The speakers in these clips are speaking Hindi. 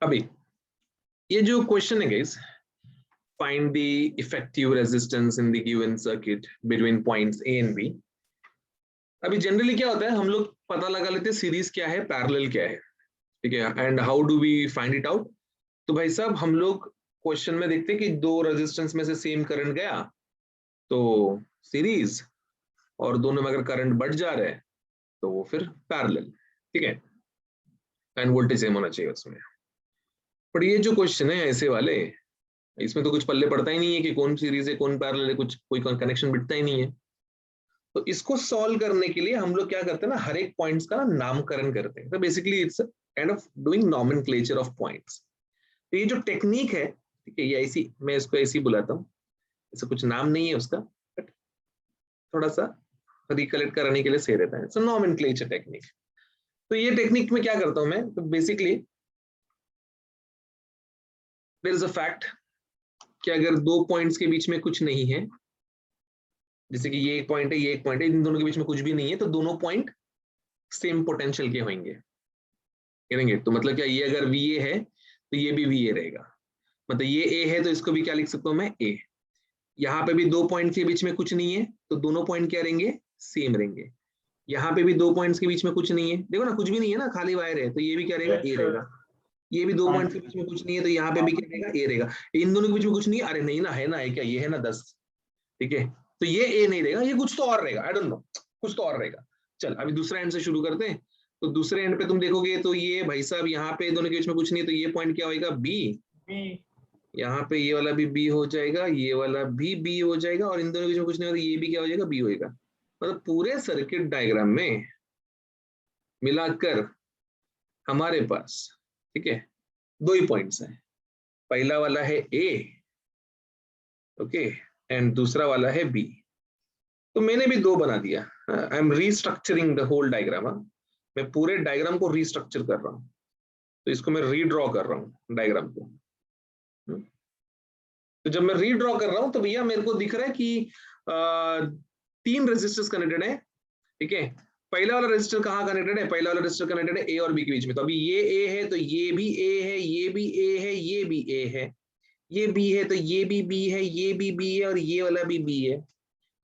अभी ये जो क्वेश्चन है guys, find the effective resistance in the given circuit between points A and B. अभी जनरली क्या होता है, हम लोग पता लगा लेते हैं सीरीज क्या है, पैरेलल क्या है, ठीक है, and how do we find it out. तो भाई साहब हम लोग क्वेश्चन में देखते हैं कि दो रेजिस्टेंस में से सेम करंट गया तो सीरीज, और दोनों में अगर करंट बढ़ जा रहा है तो वो फिर पैरेलल, ठीक है, एंड वोल्टेज सेम होना चाहिए उसमें। पर ये जो क्वेश्चन है ऐसे वाले, इसमें तो कुछ पल्ले पड़ता ही नहीं है कि कौन सीरीज है कौन पैरेलल है, कुछ कोई कनेक्शन बिठता ही नहीं है। तो इसको सॉल्व करने के लिए हम लोग क्या करते हैं ना, हर एक पॉइंट्स का ना नामकरण करते हैं। तो basically it's kind of doing nomenclature of points. तो ये जो टेक्निक है, ठीक है, ये ऐसी, मैं इसको ऐसी बुलाता हूँ, ऐसा कुछ नाम नहीं है उसका, बट थोड़ा सा रिकलेक्ट कराने के लिए सही रहता है। So nomenclature technique. तो ये टेक्निक में क्या करता हूं मैं, तो basically there is a fact कि अगर दो पॉइंट्स के बीच में कुछ नहीं है, जैसे कि ये एक पॉइंट है, ये एक पॉइंट है, इन दोनों के बीच में कुछ भी नहीं है, तो दोनों पॉइंट सेम पोटेंशियल के होंगे, करेंगे। तो मतलब क्या, ये अगर VA है तो ये भी VA रहेगा, मतलब ये A है तो इसको भी क्या लिख सकता हूं मैं, A। यहाँ पे भी दो पॉइंट के बीच में कुछ नहीं है तो दोनों पॉइंट क्या रहेंगे, सेम रहेंगे। यहाँ पे भी दो पॉइंट्स के बीच में कुछ नहीं है, देखो ना कुछ भी नहीं है ना, खाली वायर है, तो ये भी क्या रहेगा, A रहेगा। ये भी दो पॉइंट्स के बीच में कुछ नहीं है तो यहाँ पे भी क्या रहेगा, A रहेगा। इन दोनों के बीच में कुछ नहीं है, अरे नहीं ना, है ना, है क्या, ये है ना 10, ठीक है, तो ये A नहीं रहेगा, ये कुछ तो और रहेगा, आई डोंट नो, कुछ तो और रहेगा। चल अभी दूसरा एंड से शुरू करते हैं। तो दूसरे एंड पे तुम देखोगे तो ये भाई साहब यहाँ पे दोनों के बीच में कुछ नहीं है, तो ये पॉइंट क्या होगा, B। यहाँ पे ये वाला भी B हो जाएगा, ये वाला भी B हो जाएगा, और इन दोनों के बीच में कुछ नहीं होगा, ये भी क्या हो जाएगा, B होएगा। मतलब पूरे सर्किट डायग्राम में मिलाकर हमारे पास, ठीक है, दो ही पॉइंट्स हैं। पहला वाला है A, ओके, एंड दूसरा वाला है B। तो मैंने भी दो बना दिया, I am restructuring the whole diagram. मैं पूरे डायग्राम को रीस्ट्रक्चर कर रहा हूँ, तो इसको मैं रीड्रॉ कर रहा हूँ डायग्राम को। तो जब मैं रीड्रॉ कर रहा हूँ तो भैया मेरे को दिख रहा है कि तीन रेजिस्टर्स कनेक्टेड है, ठीक है। पहला वाला रेजिस्टर कहाँ कनेक्टेड है, पहला वाला रेजिस्टर कनेक्टेड है A और B के बीच में। तो अभी ये A है तो ये भी A है, ये भी A है, ये भी A है, ये B है तो ये भी B है, ये भी B है, और ये वाला भी B है।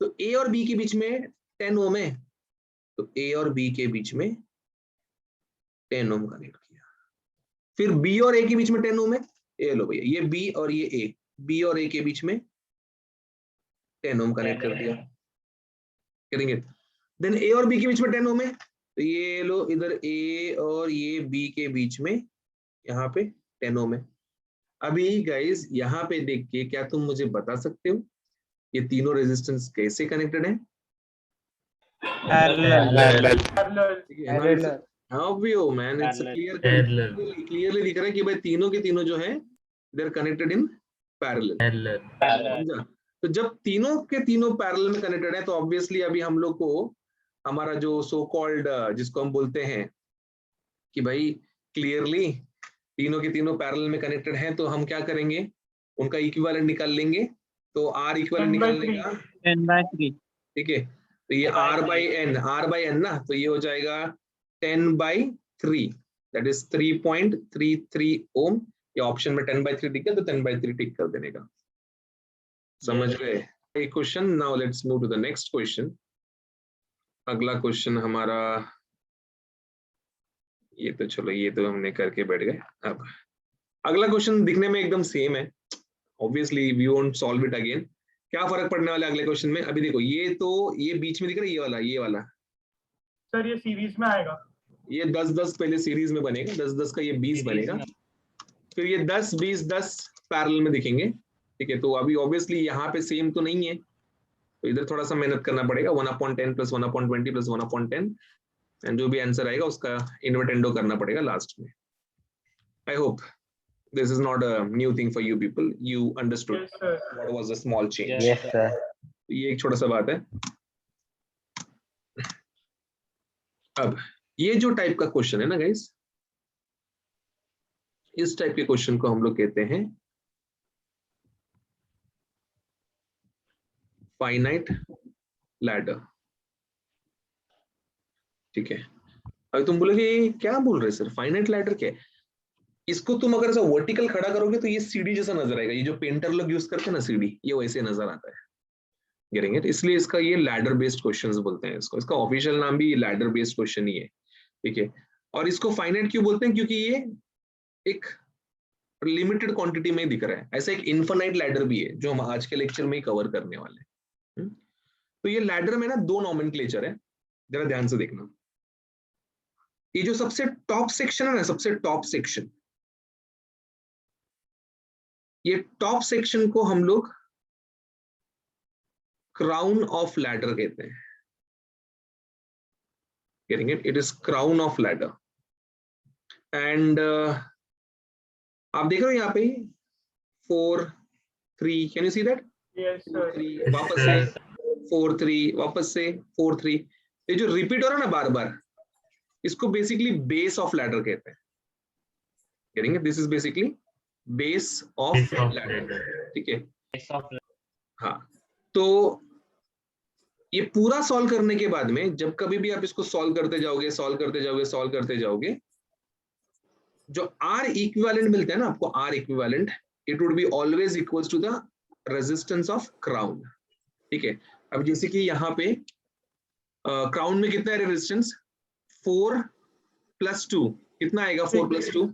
तो A और B के बीच में 10 ओम है, तो A और B के बीच में 10 ओम कनेक्ट किया। फिर B और A के बीच में 10 ओम है, ये लो भैया, ये B और ये A, B और A के बीच में 10 ओम कनेक्ट कर दिया, करेंगे। देन A और B के बीच में 10 ओम है, तो ये लो इधर A और ये B के बीच में यहाँ पे 10 ओम है। अभी गाइस यहाँ पे देख के क्या तुम मुझे बता सकते हो ये तीनों रेजिस्टेंस कैसे कनेक्टेड है? क्लियरली दिख रहा है कि भाई तीनों के तीनों जो है they are connected in parallel, समझा? तो जब तीनों के तीनों पैरेलल में कनेक्टेड है तो ऑब्वियसली अभी हम लोग को हमारा जो सो कॉल्ड, जिसको हम बोलते हैं कि भाई क्लियरली तीनों के तीनों पैरेलल में कनेक्टेड हैं, तो हम क्या करेंगे, उनका इक्विवेलेंट निकाल लेंगे। तो R इक्विवेलेंट निकालने का 10/3, ठीक है, तो ये R बाई एन ना, तो ये हो जाएगा 10/3, दैट इज 3.33 ओम। ये ऑप्शन में 10/3 दिख गया तो 10/3 टिक कर देने का, समझ गए question. Now let's move to the next question. अगला क्वेश्चन हमारा, ये तो चलो ये तो हमने करके बैठ गए। अब अगला क्वेश्चन दिखने में एकदम सेम है, obviously we won't solve it again. क्या फर्क पड़ने वाला है अगले क्वेश्चन में? अभी देखो ये तो ये बीच में दिख रहा है, ये वाला सर ये सीरीज में आएगा, ये 10-10 पहले सीरीज में बनेगा, 10-10 का ये 20 बनेगा, फिर ये 10-20-10 पैरेलल में दिखेंगे, ठीक है। तो अभी ऑब्वियसली यहाँ पे सेम तो नहीं है, तो इधर थोड़ा सा मेहनत करना पड़ेगा, 1/10 प्लस 1/20 प्लस 1/10, एंड जो भी आंसर आएगा उसका इन्वर्टेंडो करना पड़ेगा लास्ट में। I hope this is not a new thing for you people, you understood what was a small change. yes sir. ये एक छोटा सा बात है। अब ये जो टाइप का क्वेश्चन है ना गाइस, इस टाइप के क्वेश्चन को हम लोग कहते हैं फाइनाइट लैडर, ठीक है। अभी तुम बोलोगे क्या बोल रहे सर, फाइनाइट लैडर क्या है? इसको तुम अगर ऐसा वर्टिकल खड़ा करोगे तो ये सीढ़ी जैसा नजर आएगा, ये जो पेंटर लोग यूज करते हैं ना सीढ़ी, ये वैसे नजर आता है। Getting it? इसलिए इसका ये लैडर बेस्ड क्वेश्चंस बोलते हैं इसको, इसका ऑफिशियल नाम भी लैडर बेस्ड क्वेश्चन ही है, ठीक है। और इसको फाइनाइट क्यों बोलते हैं? क्योंकि ये एक लिमिटेड क्वांटिटी में दिख रहा है। ऐसा एक इनफाइनाइट लैडर भी है जो हम आज के लेक्चर में ही कवर करने वाले हैं। तो ये लैडर में ना दो नॉमेनक्लेचर है, जरा ध्यान से देखना। ये जो सबसे टॉप सेक्शन है ना, सबसे टॉप सेक्शन, ये टॉप सेक्शन को हम लोग क्राउन ऑफ लैडर कहते हैं। Getting it? It is crown of ladder. And आप देख रहे हो यहाँ पे 4 3, can you see that? Yes, 4 sir. 3 वापस से 4 3 वापस से 4 3, ये जो रिपीट हो रहा है ना बार बार, इसको बेसिकली बेस ऑफ लैडर कहते हैं। Getting it? This is basically base of ladder, ठीक है। हाँ, तो ये पूरा सॉल्व करने के बाद में जब कभी भी आप इसको सॉल्व करते जाओगे, सॉल्व करते जाओगे, सॉल्व करते जाओगे, जो आर इक्विवेलेंट मिलता है ना आपको, R equivalent, it would be always equals to the resistance of crown, ठीक है। अब जैसे कि यहाँ पे क्राउन में कितना है रेजिस्टेंस? 4 + 2, कितना आएगा? 4 + 2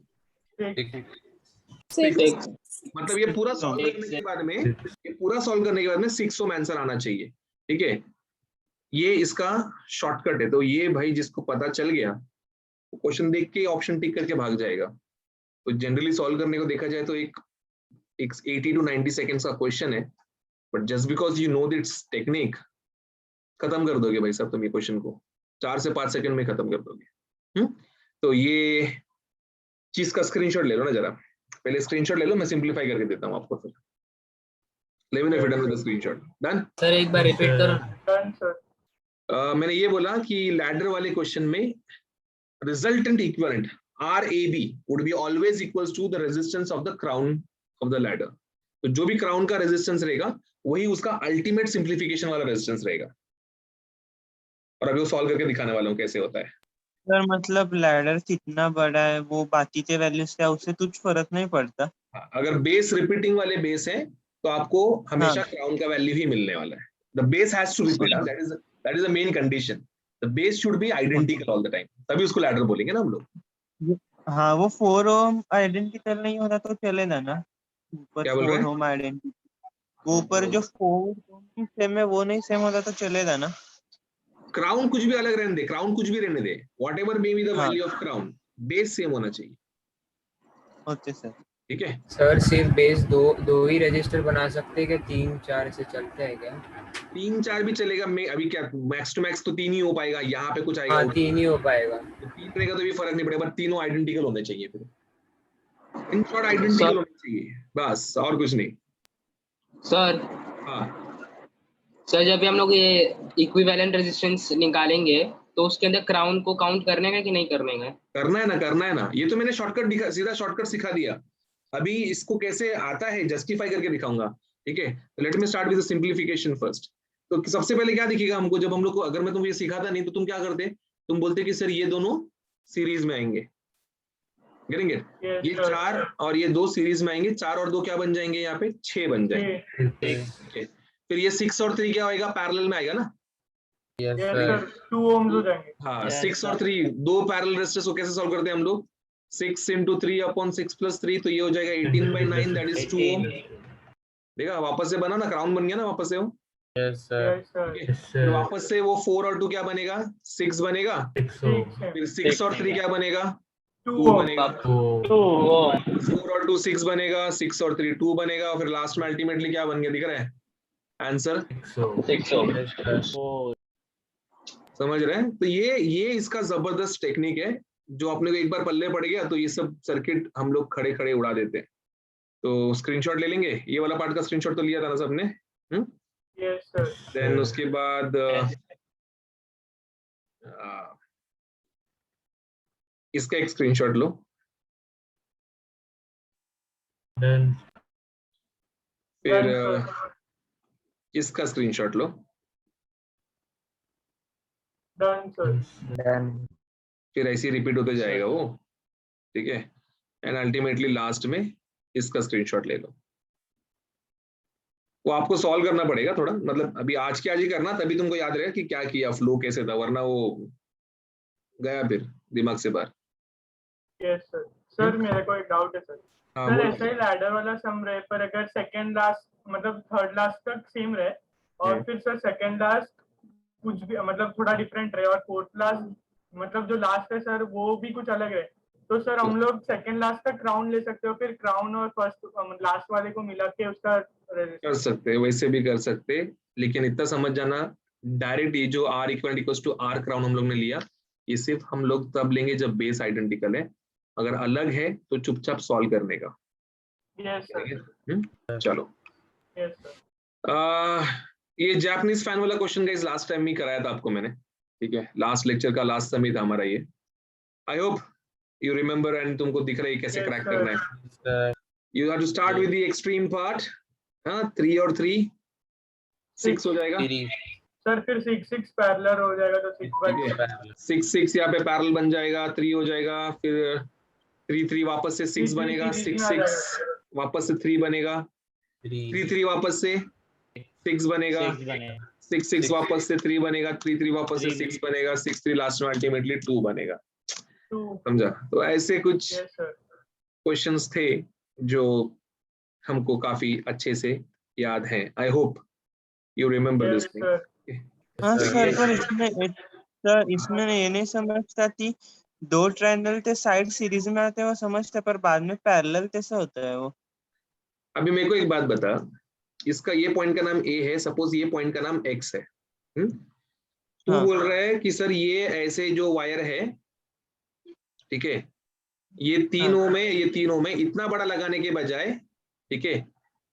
6। मतलब ये पूरा सॉल्व करने के बाद में, ये पूरा सॉल्व करने के बाद में 6 ओम आंसर आना चाहिए, ठीक है। ये इसका शॉर्टकट है। तो ये भाई जिसको पता चल गया, क्वेश्चन देख के ऑप्शन टिक करके भाग जाएगा। तो जनरली सॉल्व करने को देखा जाए तो एक 80 to 90 सेकेंड्स का क्वेश्चन है, but just because you know this technique, खत्म कर दोगे भाई साहब तुम ये क्वेश्चन को 4 से 5 सेकंड में खत्म कर दोगे। तो ये चीज का स्क्रीनशॉट ले लो ना जरा, पहले स्क्रीनशॉट ले लो, मैं सिंपलीफाई करके देता हूँ आपको फिर। Let me know if you done with the screenshot. Done sir एक बार रिपीट करो। Done, sir. मैंने ये बोला कि लैडर वाले क्वेश्चन में resultant equivalent RAB would be always equals to the resistance of the crown of the ladder। तो जो भी क्राउन का रेजिस्टेंस रहेगा वही उसका अल्टीमेट सिंप्लीफिकेशन वाला रेजिस्टेंस रहेगा। और अभी वो सॉल्व करके दिखाने वाला हूँ कैसे होता है। सर मतलब लैडर कितना बड़ा है वो बाकी के वैल्यूज क्या उससे कुछ फर्क नहीं पड़ता? अगर बेस रिपीटिंग वाले बेस है तो आपको हमेशा क्राउन का वैल्यू ही मिलने वाला है। The base has to repeat, that is the main condition. The base should be identical all the time, तभी उसको लैडर बोलेंगे ना हम लोग। हाँ, वो 4 ओम आइडेंटिकल नहीं होता तो चलेगा ना? ऊपर क्या बोल रहे 4 हैं? ओम आइडेंटिकल, वो ऊपर जो 4 ओम की सेम है वो नहीं सेम होता तो चलेगा ना? क्राउन कुछ भी अलग रहने दे, क्राउन कुछ भी रहने दे, whatever may be the value of crown, base same होना चाहिए। ओके सर, ठीक है। सर सिर्फ बेस दो ही रजिस्टर बना सकते हैं क्या? 3 4 से चलते हैं क्या? 3 4 भी चलेगा। मैं अभी क्या मैक्स टू मैक्स तो 3 ही हो पाएगा, यहाँ पे कुछ आएगा हाँ 3 ही हो पाएगा। तो 3 रहेगा तो भी फर्क नहीं पड़ेगा, बट तीनों आइडेंटिकल होने चाहिए। फिर इन शॉर्ट आइडेंटिकल होने चाहिए, बस और कुछ नहीं। सर हाँ सर जब भी हम लोग ये इक्विवेलेंट रेजिस्टेंस निकालेंगे तो उसके अंदर क्राउन को काउंट करने का कि नहीं करने का? करना है ना, करना है ना। ये तो मैंने शॉर्टकट दिखा, सीधा शॉर्टकट सिखा दिया। अभी इसको कैसे आता है जस्टिफाई करके दिखाऊंगा, ठीक है। Let me start with the simplification first. तो सबसे पहले क्या दिखेगा हमको जब हम लोग को, अगर मैं तुम ये सिखाता नहीं तो तुम क्या करते? तुम बोलते कि सर ये दोनों सीरीज में आएंगे। Getting it? Yes, ये sir. 4 और ये 2 सीरीज में आएंगे, 4 और 2 क्या बन जाएंगे? यहाँ पे 6 बन जाएंगे। ठीक है। फिर ये 6 और 3 क्या होएगा? पैरेलल में आएगा ना? Yes, sir. 2 ohms हो जाएंगे। हाँ 6 और 3 दो पैरेलल रेजिस्टेंस को कैसे सॉल्व करते हैं हम लोग? 6 × 3 / 6 + 3, तो ये हो जाएगा 18/9, दैट इज 2 ओम। देखा वापस से बना ना, क्राउन बन गया ना वापस से वो। Yes, sir. फिर वापस से वो 4 और 2 क्या बनेगा? 6 बनेगा। 6 है। फिर 6 और 3 क्या बनेगा? 2 2 ohms। बनेगा। 4 और 2 6 बनेगा, 6 और 3 2 बनेगा, फिर लास्ट में अल्टीमेटली क्या बन गया दिख रहा है? आंसर 6 ओम। समझ रहे हैं? तो ये इसका जबरदस्त टेक्निक है जो अपने को एक बार पल्ले पड़ गया तो ये सब सर्किट हम लोग खड़े खड़े उड़ा देते हैं। तो स्क्रीनशॉट ले लेंगे, ये वाला पार्ट का स्क्रीनशॉट तो लिया था ना सबने? Yes, sir. देन उसके बाद इसका एक स्क्रीनशॉट लो। फिर Done, sir. इसका स्क्रीनशॉट लो। Done, sir. फिर ऐसे ही रिपीट होते जाएगा वो, ठीक है। एंड अल्टीमेटली लास्ट में इसका स्क्रीनशॉट ले लो। वो आपको सॉल्व करना पड़ेगा थोड़ा, मतलब अभी आज के आज ही करना, तभी तुमको याद रहेगा कि क्या किया, फ्लो कैसे था, वरना वो गया फिर दिमाग से बाहर। Yes sir. सर मेरे को एक डाउट है सर। हाँ सर बोलो। ऐसा ही लैडर वाला सम रहे, पर अगर सेकंड लास्ट मतलब थर्ड लास्ट तक सेम रहे और फिर सर सेकंड लास्ट कुछ भी मतलब थोड़ा डिफरेंट रहे और फोर्थ लास्ट मतलब जो लास्ट है सर वो भी कुछ अलग है, तो सर हम लोग सेकंड लास्ट तक क्राउन ले सकते हो, फिर क्राउन और फर्स्ट लास्ट वाले को मिला के उसका कर सकते, वैसे भी कर सकते, लेकिन इतना समझ जाना, डायरेक्ट ये जो R equals to R crown हम लोग ने लिया, ये सिर्फ हम लोग तब लेंगे जब बेस आइडेंटिकल है, अगर अलग है तो चुपचाप सॉल्व करने का। Yes sir. चलो यस सर। ये जापानीज फैन वाला क्वेश्चन गाइस लास्ट टाइम ही कराया था आपको मैंने, ठीक है, लास्ट लेक्चर का लास्ट सम ही था हमारा ये। I hope you remember and तुमको दिख रहा है कैसे क्रैक करना है। You have to start with the extreme part. हाँ 3 और 3 6 हो जाएगा सर, फिर 6 पैरेलल हो जाएगा तो 6 6 यहाँ पे पैरेलल बन जाएगा, 3 हो जाएगा, फिर 3 वापस से 6 बनेगा, 6 वापस से 3 बनेगा, 3 वापस से 6 बनेगा, 6 वापस से 3 बनेगा, 3 वापस से 6 बनेगा, 6 लास्ट में अल्टीमेटली 2 बनेगा। समझा? तो ऐसे कुछ क्वेश्चंस थे जो हमको काफी अच्छे से याद हैं। आई hope you remember this thing. हाँ सर, पर इसमें ये नहीं समझता कि 2 ट्रायंगल के साइड सीरीज में आते हैं वो समझते, पर बाद में पैरेलल कैसे होता है वो। अभी मेरे को एक बात बता, इसका ये पॉइंट का नाम A है, सपोज ये पॉइंट का नाम X है, तू हाँ। बोल रहा है कि सर ये ऐसे जो वायर है, ठीक है, ये तीनों में, ये तीनों में इतना बड़ा लगाने के बजाय, ठीक है,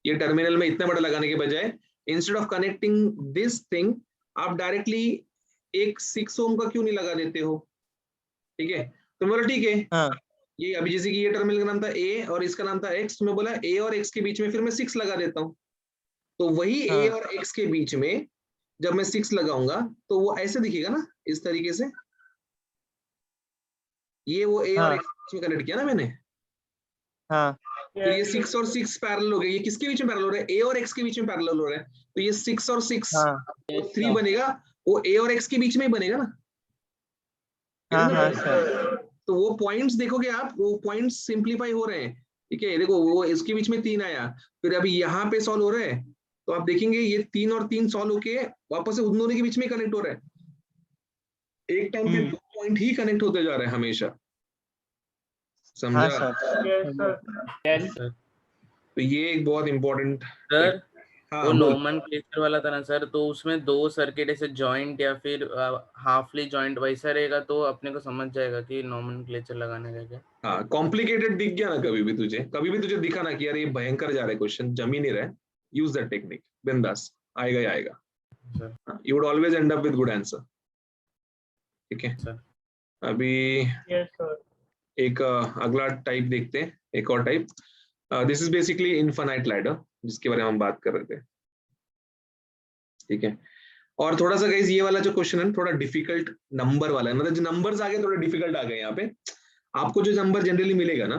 ये टर्मिनल में इतना बड़ा लगाने के बजाय instead of connecting this thing आप डायरेक्टली एक 6 ओम का क्यों नहीं लगा देते हो? ठीक है, तो बोला ठीक है, हाँ। ये अभी जैसे कि ये टर्मिनल का नाम था A और इसका नाम था X, तो मैं बोला A और X के बीच में फिर मैं 6 लगा देता हूँ, तो वही A हाँ। और X के बीच में जब मैं 6 लगाऊंगा तो वो ऐसे दिखेगा ना, इस तरीके से, ये वो A हाँ। और X में कनेक्ट किया ना मैंने, हाँ। तो ये 6 और 6 पैरेलल हो गए। ये किसके बीच में पैरेलल हो रहा है? A और X के बीच में पैरेलल हो रहा है, तो ये 6 और 6 हाँ। 3 बनेगा, वो A और X के बीच में ही बनेगा ना। हाँ। हाँ सर। तो वो पॉइंट्स देखोगे आप, वो पॉइंट्स सिंप्लीफाई हो रहे हैं, ठीक है, देखो वो इसके बीच में 3 आया, फिर अभी यहाँ पे सॉल्व हो रहा है, तो आप देखेंगे ये 3 और 3 सॉल्व होके वापस से उन दोनों के बीच में कनेक्ट हो रहा है, एक टाइम पे 2 पॉइंट ही कनेक्ट होते जा रहे हैं हमेशा। समझा? हाँ सर। तो ये एक बहुत इंपॉर्टेंट सर हाँ वो बोल। नोमेनक्लेचर वाला था ना सर, तो उसमें 2 सर्किट ऐसे जॉइंट या फिर हाफली जॉइंट वैसा रहेगा तो अपने को समझ जाएगा कि नोमेनक्लेचर लगाने का क्या। हाँ कॉम्प्लिकेटेड दिख गया ना, कभी भी तुझे दिखा ना कि यार ये भयंकर जा रहा है क्वेश्चन, जम ही नहीं रहा है, यूज दैट टेक्निक, बिंदास, आएगा ही आएगा, you would always and up with good answer. ठीक है सर। अभी एक अगला टाइप देखते हैं, एक और type, this is basically infinite ladder जिसके बारे में हम बात कर रहे थे। ठीक है, और थोड़ा सा गाइस ये वाला जो क्वेश्चन है थोड़ा डिफिकल्ट नंबर वाला है, मतलब जो नंबर्स आ गए थोड़े डिफिकल्ट आ गए। यहाँ पे आपको जो नंबर जनरली मिलेगा ना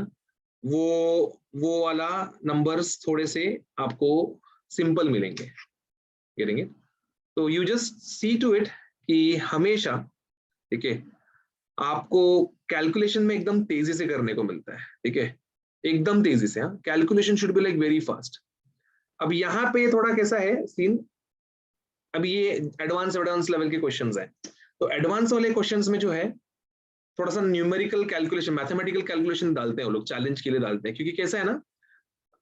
वो वाला नंबर्स थोड़े से आपको सिंपल मिलेंगे, तो you just see to it कि हमेशा, ठीक है, आपको कैलकुलेशन में एकदम तेजी से करने को मिलता है, ठीक है, एकदम तेजी से। Calculation should be like very fast. अब यहाँ पे थोड़ा कैसा है सीन, अभी ये एडवांस लेवल के क्वेश्चंस हैं, तो एडवांस वाले क्वेश्चंस में जो है थोड़ा सा न्यूमेरिकल कैलकुलेशन, मैथमेटिकल कैलकुलेशन डालते हैं वो लोग, चैलेंज के लिए डालते हैं, क्योंकि कैसा है ना,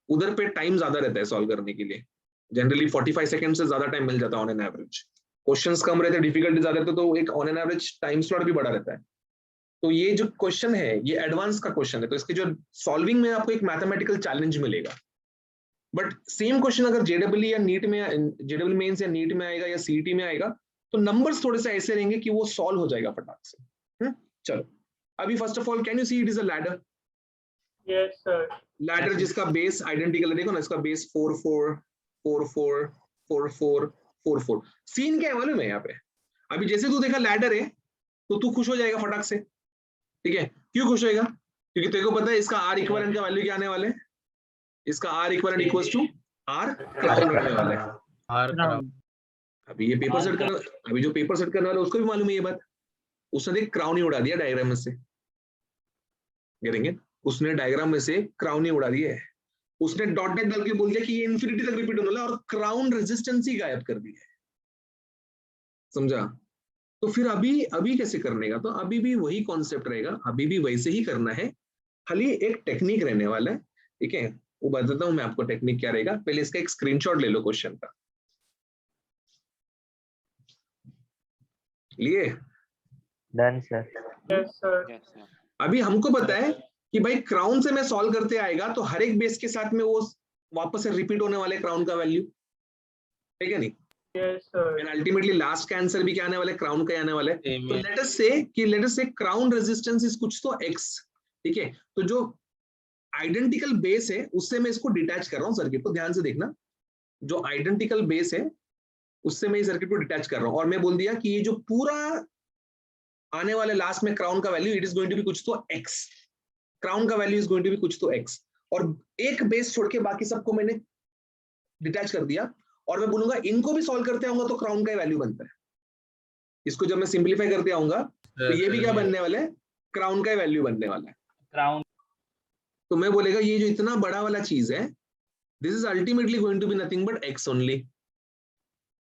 उधर पे टाइम ज्यादा रहता है सॉल्व करने के लिए, जनरली 45 सेकंड से ज्यादा टाइम मिल जाता है ऑन एन एवरेज। क्वेश्चंस कम रहते हैं, डिफिकल्टी ज्यादा रहते तो एक on an average time slot भी बड़ा रहता है। तो ये जो क्वेश्चन है ये एडवांस का क्वेश्चन है, तो इसके जो सॉल्विंग में आपको एक मैथमेटिकल चैलेंज मिलेगा। बट सेम क्वेश्चन अगर जेडब्ल्यू या नीट में, जेडब्ल्यू मेंस या नीट में आएगा या सीईटी में आएगा, तो नंबर्स थोड़े से ऐसे रहेंगे कि वो सॉल्व हो जाएगा फटाक से। चलो अभी first of all can you see it is a ladder? Yes sir. Ladder जिसका बेस आइडेंटिकल है, देखो ना, इसका बेस 4 4 4 4 4 4 4 4। सीन क्या है मालूम है यहाँ पे? अभी जैसे तू देखा लैडर है तो तू खुश हो जाएगा फटाक से, ठीक है, क्यों खुश होएगा? क्योंकि तेरे को पता है इसका आर इक्विवेलेंट का वैल्यू क्या आने वाला है, इसका R equivalent equals to R crown रहने वाला है। अभी ये पेपर सेट करना, अभी जो पेपर सेट करने वाला है उसको भी मालूम है ये बात, उसने देख क्राउन ही उड़ा दिया डायग्राम में से, गिरेंगे उसने डायग्राम में से क्राउन ही उड़ा दिया है, उसने डॉटेड डाल के बोल दिया कि ये इन्फिनिटी तक रिपीट होने वाला है और क्राउन रेजिस्टेंस ही गायब कर दी है, समझा। तो फिर अभी कैसे करने का, तो अभी भी वही कॉन्सेप्ट रहेगा, अभी भी वैसे ही करना है, खाली एक टेक्निक रहने वाला है, ठीक है। वो बताता हूं मैं आपको टेक्निक क्या रहेगा, पहले इसका एक स्क्रीनशॉट ले लो क्वेश्चन का, लिए डन सर। Yes sir. अभी हमको पता है कि भाई क्राउन से मैं सॉल्व करते आएगा तो हर एक बेस के साथ में वो वापस से रिपीट होने वाले क्राउन का वैल्यू, ठीक है नहीं, yes sir. And ultimately last का आंसर भी क्या आने वाला है, क्राउन का ही आने वाला है। तो लेट अस से क्राउन रेजिस्टेंस इज कुछ तो x, ठीक है। तो जो आइडेंटिकल बेस है उससे मैं इसको डिटैच कर रहा हूँ सर्किट को, ध्यान से देखना, जो आइडेंटिकल बेस है उससे मैं इस सर्किट को डिटैच कर रहा हूँ, और मैं बोल दिया कि ये जो पूरा आने वाले लास्ट में क्राउन का value it is going to be कुछ तो x, क्राउन का value is going to be कुछ तो x, और एक बेस छोड़ के बाकी सबको मैंने डिटैच कर दिया, और मैं बोलूंगा इनको भी सॉल्व करते आऊंगा तो क्राउन का ही वैल्यू बनता है। इसको जब मैं सिंपलीफाई करते आऊंगा तो ये भी क्या बनने वाला है, क्राउन का ही वैल्यू बनने वाला है। क्राउन तो मैं बोलेगा ये जो इतना बड़ा वाला चीज है, this is ultimately going to be nothing but x only,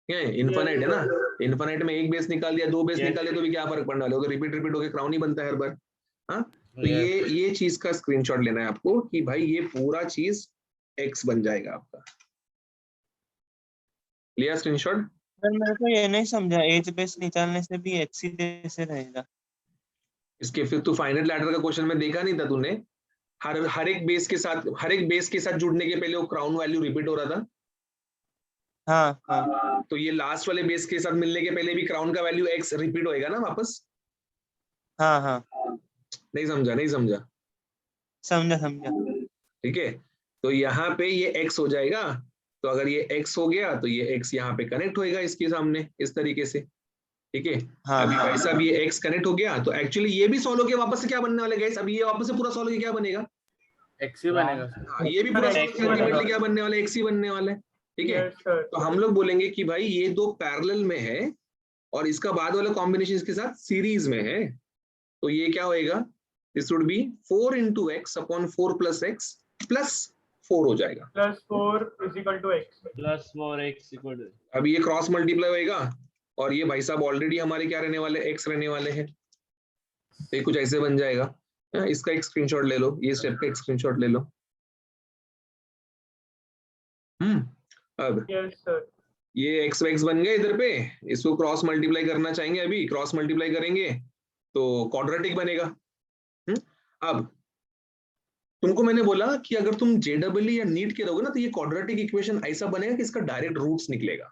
infinite है ना, इनफाइनाइट में एक बेस निकाल दिया, दो बेस निकाल दिया तो भी क्या फर्क पड़ने वाला है, तो रिपीट होकर क्राउन ही बनता है हर बार। हाँ, तो ये चीज का स्क्रीनशॉट लेना है आपको कि भाई ये पूरा चीज x बन जाएगा आपका, लिया स्क्रीनशॉट। सर मेरे को ये नहीं समझा, एज बेस निकालने से भी x ही जैसे रहेगा। इसके फिर तू फाइनाइट लैडर का क्वेश्चन में देखा नहीं था तूने, हर एक बेस के साथ जुड़ने के पहले वो क्राउन वैल्यू रिपीट हो रहा था। हाँ, तो ये लास्ट वाले बेस के साथ मिलने के पहले भी क्राउन का वैल्यू x रिपीट होएगा ना वापस। हाँ नहीं समझा, समझा। ठीक है। तो यहाँ पे ये x हो जाएगा, तो अगर ये x हो गया तो ये x यहाँ पे कनेक्ट होएगा इसके सामने इस तरीके से, ठीक है। हाँ, अभी भाई साहब ये x कनेक्ट हो गया तो एक्चुअली ये भी सॉल्व होके वापस से क्या बनने वाला है गाइस, अभी ये वापस से पूरा सॉल्व होके क्या बनेगा, x ही बनेगा। हाँ, ये भी पूरा अल्टीमेटली क्या बनने वाला है, x ही बनने वाला है, ठीक है। तो हम लोग बोलेंगे कि भाई ये दो पैरेलल में है और इसका बाद वाला कॉम्बिनेशन इसके साथ सीरीज में है, तो ये क्या होएगा, this would be 4 into x upon 4 plus x plus 4 हो जाएगा, +4 = x। +4x = अभी ये क्रॉस मल्टीप्लाई होएगा और ये भाई साहब ऑलरेडी हमारे क्या रहने वाले, x रहने वाले हैं, तो ये कुछ ऐसे बन जाएगा। इसका एक स्क्रीनशॉट ले लो, ये स्टेप का एक स्क्रीनशॉट ले लो। अब यस सर। ये x बन गए इधर पे, इसको क्रॉस मल्टीप्लाई करना चाहेंगे, अभी क्रॉस मल्टीप्लाई करेंगे तो क्वाड्रेटिक बनेगा। अब तुमको मैंने बोला कि अगर तुम JEE या नीट के रहोगे ना तो ये क्वाड्रेटिक इक्वेशन ऐसा बनेगा कि इसका डायरेक्ट रूट्स निकलेगा,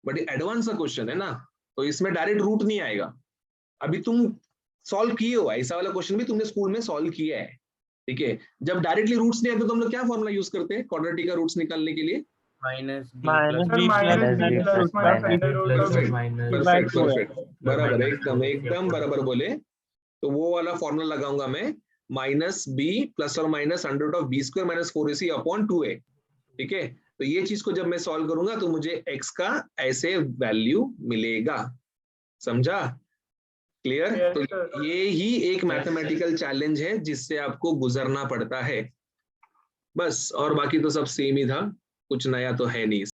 बट ये एडवांस का क्वेश्चन है ना, तो इसमें डायरेक्ट रूट नहीं आएगा। अभी तुम सॉल्व किए हो ऐसा वाला क्वेश्चन भी तुमने स्कूल में सॉल्व किया है, ठीक है। जब डायरेक्टली रूट्स नहीं आते तो हम लोग क्या फॉर्मूला यूज करते हैं क्वाड्रेटिक का रूट्स निकालने के लिए, परफेक्ट, बराबर, एकदम बराबर बोले। तो वो वाला फॉर्मूला लगाऊंगा मैं, -b ± √b² - 4ac upon 2a, ठीक है। तो ये चीज को जब मैं सॉल्व करूंगा तो मुझे x का ऐसे वैल्यू मिलेगा, समझा, क्लियर। तो ये ही एक मैथमेटिकल चैलेंज है जिससे आपको गुजरना पड़ता है बस, और बाकी तो सब सेम ही था, कुछ नया तो है नहीं।